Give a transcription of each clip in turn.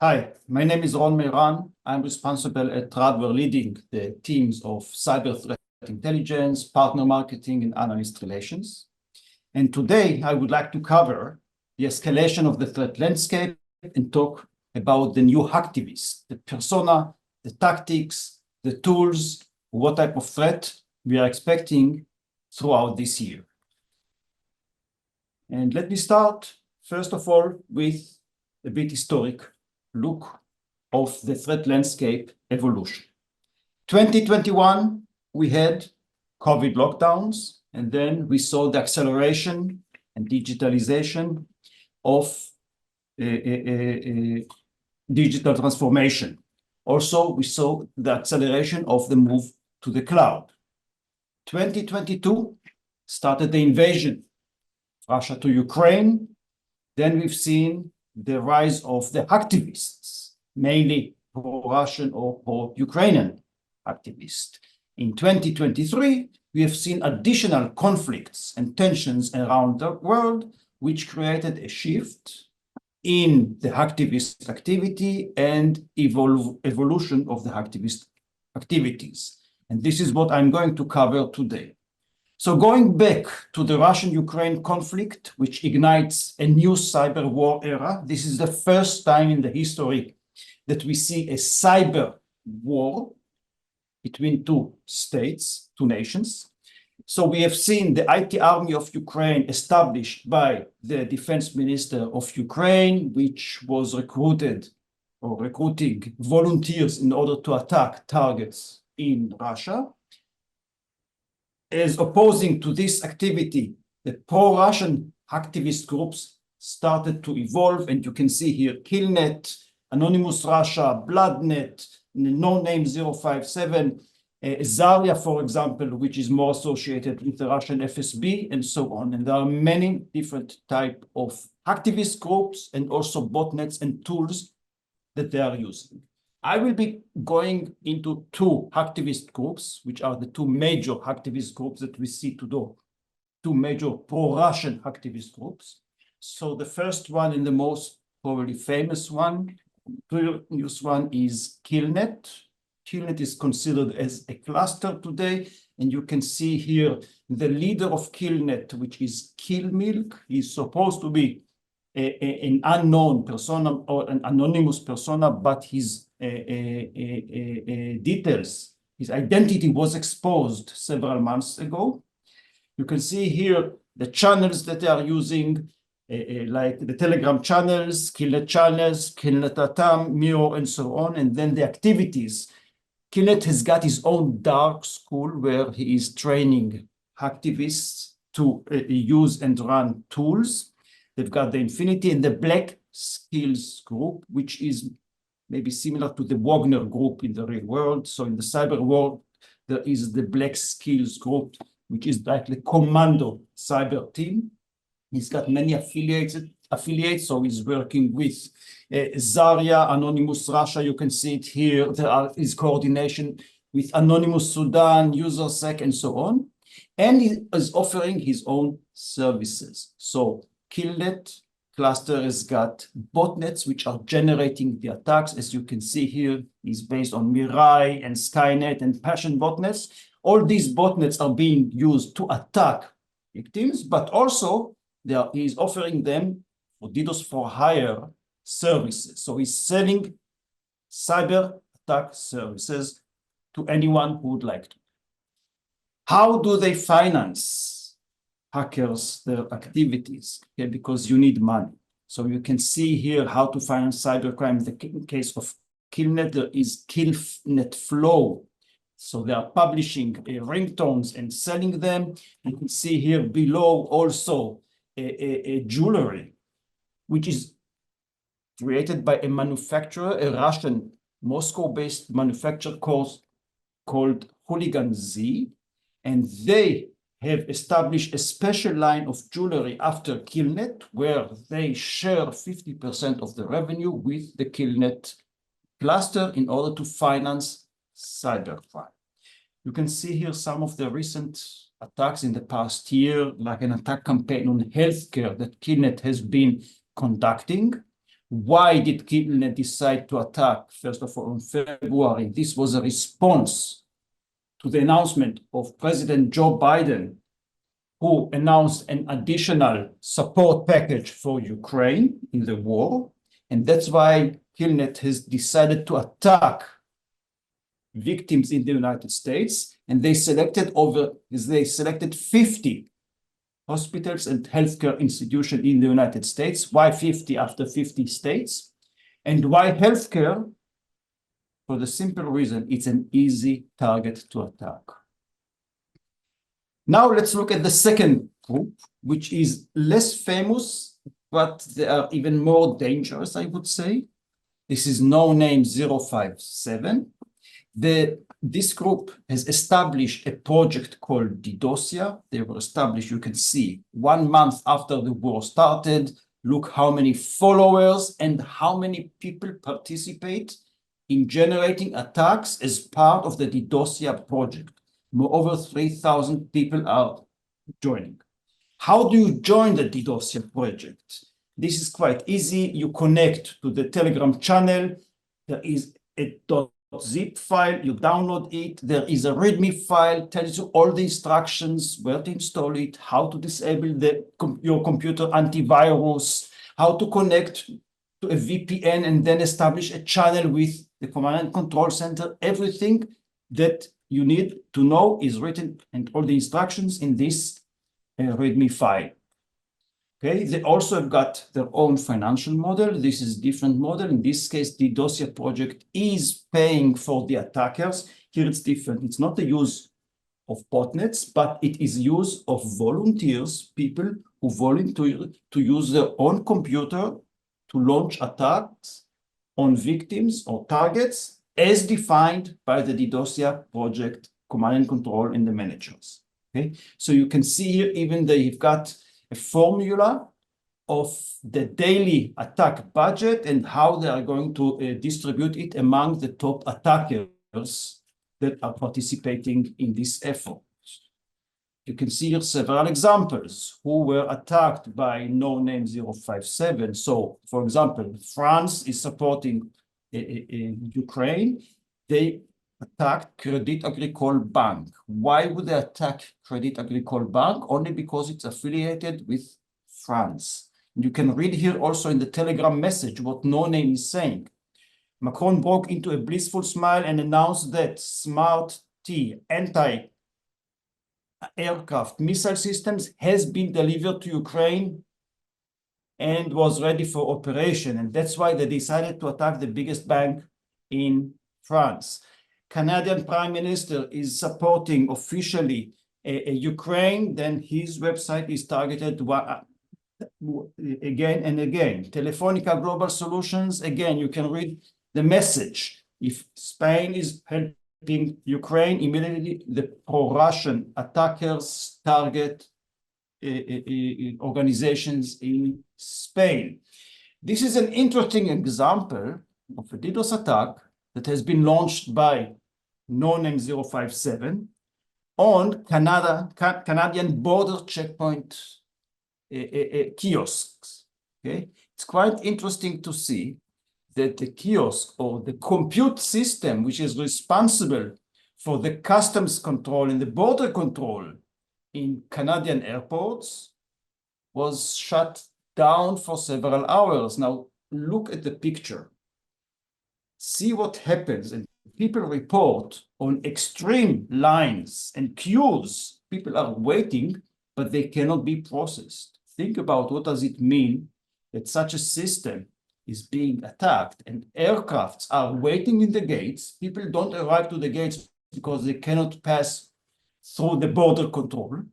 Hi, my name is Ron Mehran. I'm responsible at Radware leading the teams of cyber threat intelligence, partner marketing, and analyst relations. And today I would like to cover the escalation of the threat landscape and talk about the new hacktivist, the persona, the tactics, the tools, what type of threat we are expecting throughout this year. And let me start, first of all, with a bit historic look of the threat landscape evolution. 2021, we had COVID lockdowns, and then we saw the acceleration and digitalization of digital transformation. Also, we saw the acceleration of the move to the cloud. 2022 started the invasion of Russia to Ukraine. Then we've seen the rise of the hacktivists, mainly pro-Russian or pro-Ukrainian activists. In 2023, we have seen additional conflicts and tensions around the world, which created a shift in the hacktivist activity and evolution of the hacktivist activities. And this is what I'm going to cover today. So going back to the Russian-Ukraine conflict, which ignites a new cyber war era, this is the first time in the history that we see a cyber war between two states, two nations. So we have seen the IT army of Ukraine established by the defense minister of Ukraine, which was recruited or recruiting volunteers in order to attack targets in Russia. As opposing to this activity, the pro-Russian activist groups started to evolve, and you can see here Killnet, Anonymous Russia, Bloodnet, No-Name 057, Zarya, for example, which is more associated with the Russian FSB, and so on. And there are many different types of activist groups and also botnets and tools that they are using. I will be going into two hacktivist groups, which are the two major hacktivist groups that we see today, two major pro-Russian hacktivist groups. So the first one and the most probably famous one, previous one is Killnet. Killnet is considered as a cluster today, and you can see here the leader of Killnet, which is Killmilk. He's supposed to be an unknown persona or an anonymous persona, but his details, his identity was exposed several months ago. You can see here the channels that they are using, like the Telegram channels, Killnet channels, Killnet Atam, Mirror, and so on, and then the activities. Killnet has got his own dark school where he is training hacktivists to use and run tools. They've got the Infinity and the Black Skills group, which is maybe similar to the Wagner group in the real world. So in the cyber world, there is the Black Skills group, which is like the commando cyber team. He's got many affiliates, so he's working with Zarya, Anonymous Russia. You can see it here. There is coordination with Anonymous Sudan, UserSec, and so on. And he is offering his own services. So Killnet cluster has got botnets which are generating the attacks. As you can see here, is based on Mirai and Skynet and Passion botnets. All these botnets are being used to attack victims, but also he's offering them for DDoS for hire services. So he's selling cyber attack services to anyone who would like to. How do they finance hackers, their activities? Okay, because you need money. So you can see here how to finance cybercrime. In the case of Killnet, there is Killnet Flow. So they are publishing ringtones and selling them. You can see here below also a jewelry, which is created by a manufacturer, a Russian Moscow-based manufacturer called Hooligan Z, and they have established a special line of jewelry after Killnet, where they share 50% of the revenue with the Killnet cluster in order to finance cybercrime. You can see here some of the recent attacks in the past year, like an attack campaign on healthcare that Killnet has been conducting, Why did Killnet decide to attack? First of all, in February, this was a response to the announcement of President Joe Biden, who announced an additional support package for Ukraine in the war. And that's why Killnet has decided to attack victims in the United States. And they selected 50 hospitals and healthcare institutions in the United States. Why 50 after 50 states? And why healthcare? For the simple reason, it's an easy target to attack. Now let's look at the second group, which is less famous, but they are even more dangerous, I would say. This is no-name 057. This group has established a project called DDoSia. They were established, you can see, 1 month after the war started. Look how many followers and how many people participate in generating attacks as part of the DDoSia project. Moreover, 3,000 people are joining. How do you join the DDoSia project? This is quite easy. You connect to the Telegram channel. There is a .zip file, you download it. There is a README file, tells you all the instructions, where to install it, how to disable your computer antivirus, how to connect to a VPN and then establish a channel with the command and control center. Everything that you need to know is written, and all the instructions in this README file. Okay, they also have got their own financial model. This is a different model. In this case, the DDoSia project is paying for the attackers. Here it's different. It's not the use of botnets, but it is use of volunteers, people who volunteer to use their own computer to launch attacks on victims or targets as defined by the DDoSia project command and control and the managers. Okay, so you can see here even they've got a formula of the daily attack budget and how they are going to distribute it among the top attackers that are participating in this effort. You can see here several examples who were attacked by no-name 057. So, for example, France is supporting Ukraine. They attacked Crédit Agricole Bank. Why would they attack Crédit Agricole Bank? Only because it's affiliated with France. You can read here also in the Telegram message what no-name is saying. Macron broke into a blissful smile and announced that Smart T anti-aircraft missile systems has been delivered to Ukraine and was ready for operation. And that's why they decided to attack the biggest bank in France. Canadian Prime Minister is supporting officially Ukraine, then his website is targeted again and again. Telefonica Global Solutions, again, you can read the message. If Spain is helping Ukraine, immediately the pro-Russian attackers target organizations in Spain. This is an interesting example of a DDoS attack that has been launched by no-name 057 on Canadian border checkpoint kiosks. Okay, it's quite interesting to see that the kiosk or the compute system, which is responsible for the customs control and the border control in Canadian airports, was shut down for several hours. Now, look at the picture. See what happens, and people report on extreme lines and queues. People are waiting, but they cannot be processed. Think about what does it mean that such a system is being attacked and aircrafts are waiting in the gates. People don't arrive to the gates because they cannot pass through the border control.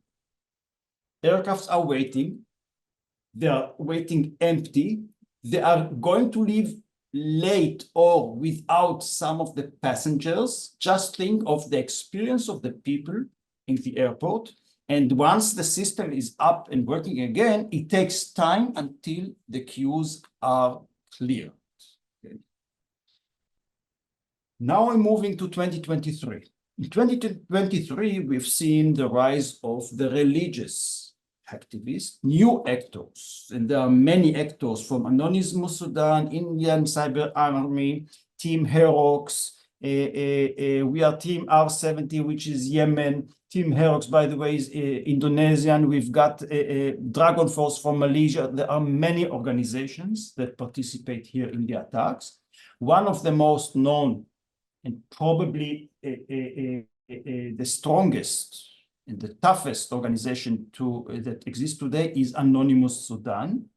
Aircrafts are waiting. They are waiting empty. They are going to leave late or without some of the passengers. Just think of the experience of the people in the airport. And once the system is up and working again, it takes time until the queues are clear. Okay. Now I'm moving to 2023. In 2023, we've seen the rise of the religious hacktivists, new actors, and there are many actors from Anonymous Sudan, Indian Cyber Army, Team Herox, we are Team R70, which is Yemen. Team Herox, by the way, is Indonesian. We've got Dragon Force from Malaysia. There are many organizations that participate here in the attacks. One of the most known and probably the strongest and the toughest organization that exists today is Anonymous Sudan.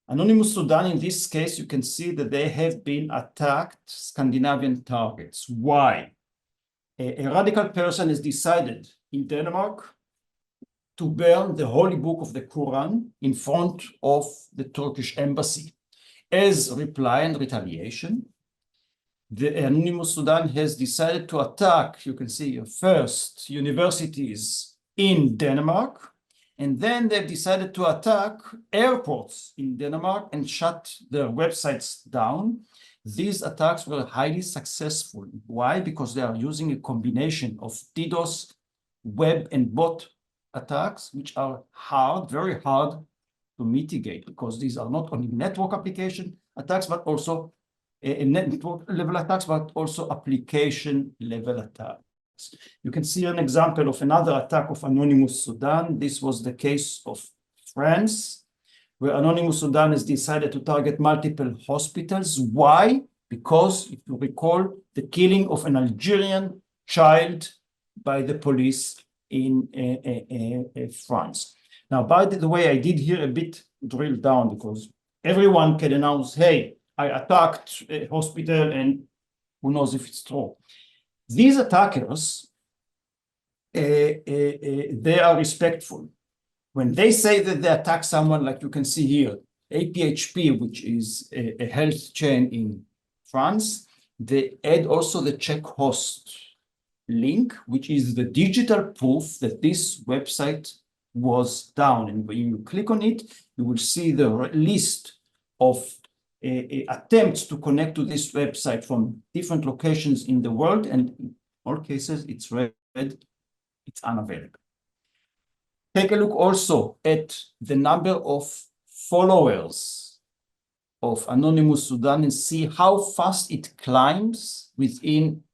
Anonymous Sudan, in this case, you can see that they have been attacked Scandinavian targets. Why? A radical person has decided in Denmark to burn the holy book of the Quran in front of the Turkish embassy. As reply and retaliation, the Anonymous Sudan has decided to attack, you can see first, universities in Denmark, and then they've decided to attack airports in Denmark and shut their websites down. These attacks were highly successful. Why? Because they are using a combination of DDoS, web, and bot attacks, which are hard, very hard to mitigate, because these are not only network application attacks, but also network level attacks, but also application level attacks. You can see an example of another attack of Anonymous Sudan. This was the case of France, where Anonymous Sudan has decided to target multiple hospitals. Why? Because, if you recall, the killing of an Algerian child by the police in France. Now, by the way, I did here a bit drill down, because everyone can announce, hey, I attacked a hospital, and who knows if it's true. These attackers, they are respectful. When they say that they attack someone, like you can see here, APHP, which is a health chain in France, they add also the check host link, which is the digital proof that this website was down. And when you click on it, you will see the list of attempts to connect to this website from different locations in the world, and in all cases it's red, it's unavailable. Take a look also at the number of followers of Anonymous Sudan and see how fast it climbs within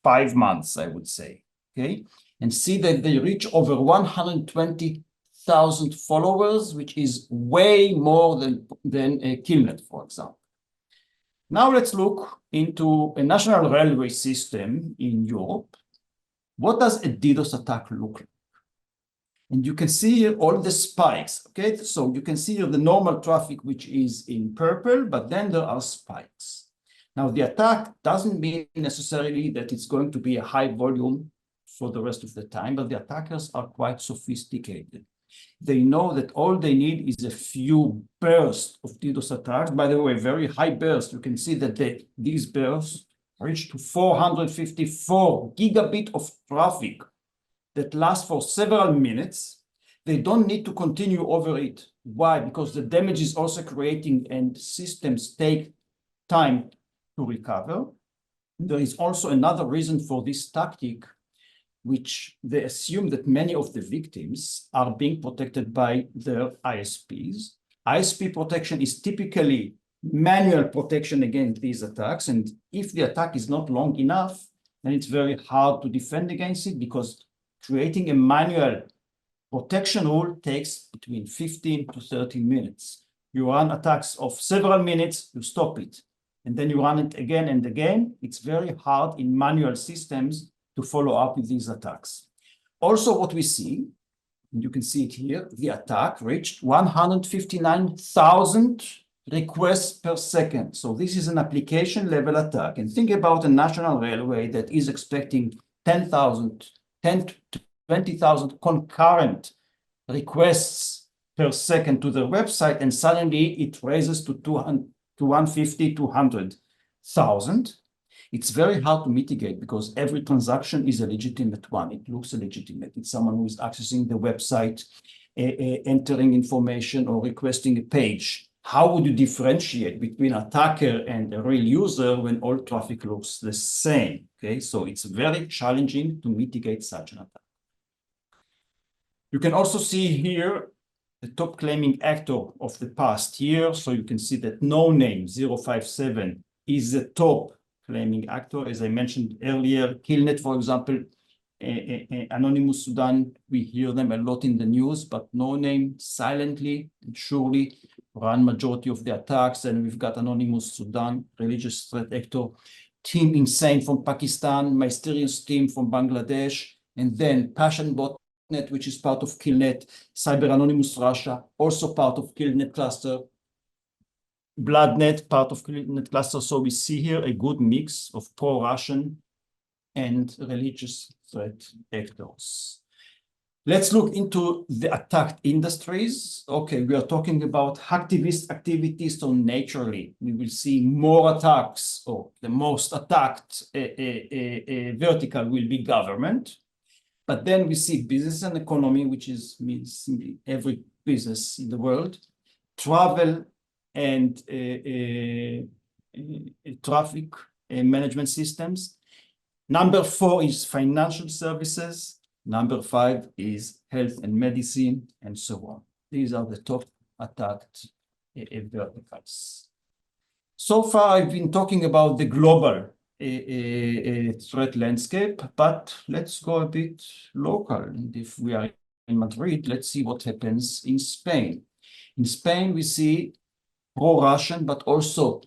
5 months, I would say, okay? And see that they reach over 120,000 followers, which is way more than Killnet, for example. Now let's look into a national railway system in Europe. What does a DDoS attack look like? And you can see here all the spikes, okay? So you can see here the normal traffic, which is in purple, but then there are spikes. Now, the attack doesn't mean necessarily that it's going to be a high volume for the rest of the time, but the attackers are quite sophisticated. They know that all they need is a few bursts of DDoS attacks. By the way, very high bursts. You can see that these bursts reach to 454 gigabit of traffic that lasts for several minutes. They don't need to continue over it. Why? Because the damage is also creating and systems take time to recover. There is also another reason for this tactic, which they assume that many of the victims are being protected by their ISPs. ISP protection is typically manual protection against these attacks. And if the attack is not long enough, then it's very hard to defend against it, because creating a manual protection rule takes between 15 to 30 minutes. You run attacks of several minutes, you stop it, and then you run it again and again. It's very hard in manual systems to follow up with these attacks. Also, what we see, and you can see it here, the attack reached 159,000 requests per second. So this is an application level attack. And think about a national railway that is expecting 10 to 20,000 concurrent requests per second to their website, and suddenly it raises to 150, 200,000. It's very hard to mitigate, because every transaction is a legitimate one. It looks legitimate. It's someone who is accessing the website, entering information, or requesting a page. How would you differentiate between an attacker and a real user when all traffic looks the same? Okay, so it's very challenging to mitigate such an attack. You can also see here the top claiming actor of the past year. So you can see that no name 057 is the top claiming actor. As I mentioned earlier, Killnet, for example, Anonymous Sudan, we hear them a lot in the news, but no name silently and surely run majority of the attacks. And we've got Anonymous Sudan, religious threat actor, Team Insane from Pakistan, Mysterious Team from Bangladesh, and then Passion Botnet, which is part of Killnet, Cyber Anonymous Russia, also part of Killnet cluster, Bloodnet, part of Killnet cluster. So we see here a good mix of pro-Russian and religious threat actors. Let's look into the attacked industries. Okay, we are talking about hacktivist activities, so naturally we will see more attacks, or the most attacked vertical will be government. But then we see business and economy, which means every business in the world, travel and traffic management systems. Number 4 is financial services. Number 5 is health and medicine, and so on. These are the top attacked verticals. So far, I've been talking about the global threat landscape, but let's go a bit local. And if we are in Madrid, let's see what happens in Spain. In Spain, we see pro-Russian, but also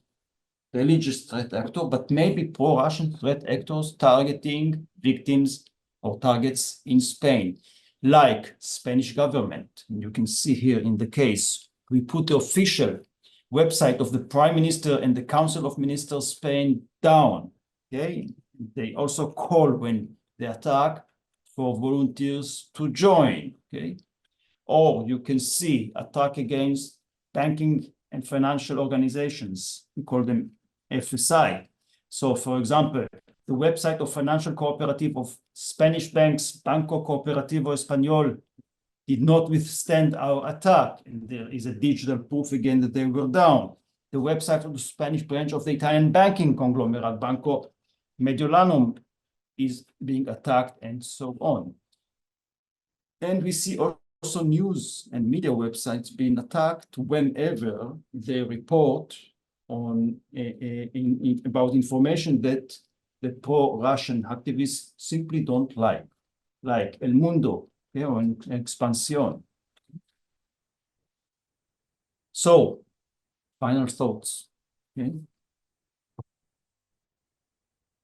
religious threat actor, but maybe pro-Russian threat actors targeting victims or targets in Spain, like Spanish government. And you can see here in the case, we put the official website of the Prime Minister and the Council of Ministers Spain down. Okay, they also call when they attack for volunteers to join. Okay, or you can see attack against banking and financial organizations. We call them FSI. So, for example, the website of Financial Cooperative of Spanish banks, Banco Cooperativo Español, did not withstand our attack. And there is a digital proof again that they were down. The website of the Spanish branch of the Italian banking conglomerate, Banco Mediolanum, is being attacked, and so on. And we see also news and media websites being attacked whenever they report on about information that the pro-Russian activists simply don't like El Mundo, or Expansión. So, final thoughts. Okay.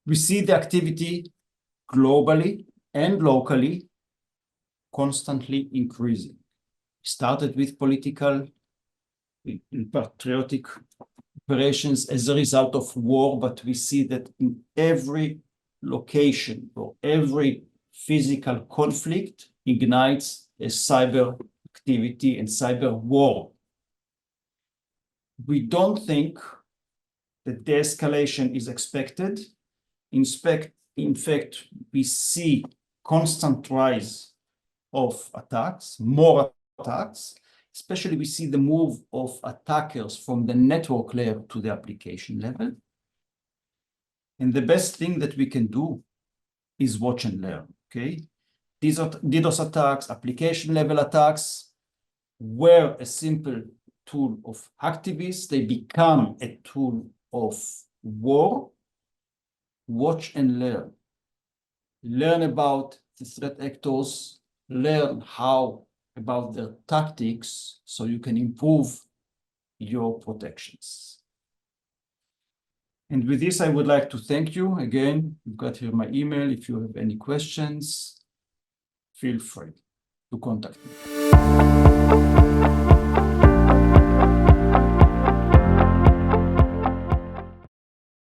We see the activity globally and locally constantly increasing. Started with political and patriotic operations as a result of war, but we see that in every location or every physical conflict ignites a cyber activity and cyber war. We don't think that de-escalation is expected. In fact, we see constant rise of attacks, more attacks. Especially we see the move of attackers from the network layer to the application level. And the best thing that we can do is watch and learn, okay? These are DDoS attacks, application level attacks, were a simple tool of activists. They become a tool of war. Watch and learn. Learn about the threat actors, learn about their tactics so you can improve your protections. And with this, I would like to thank you again. You've got here my email. If you have any questions, feel free to contact me.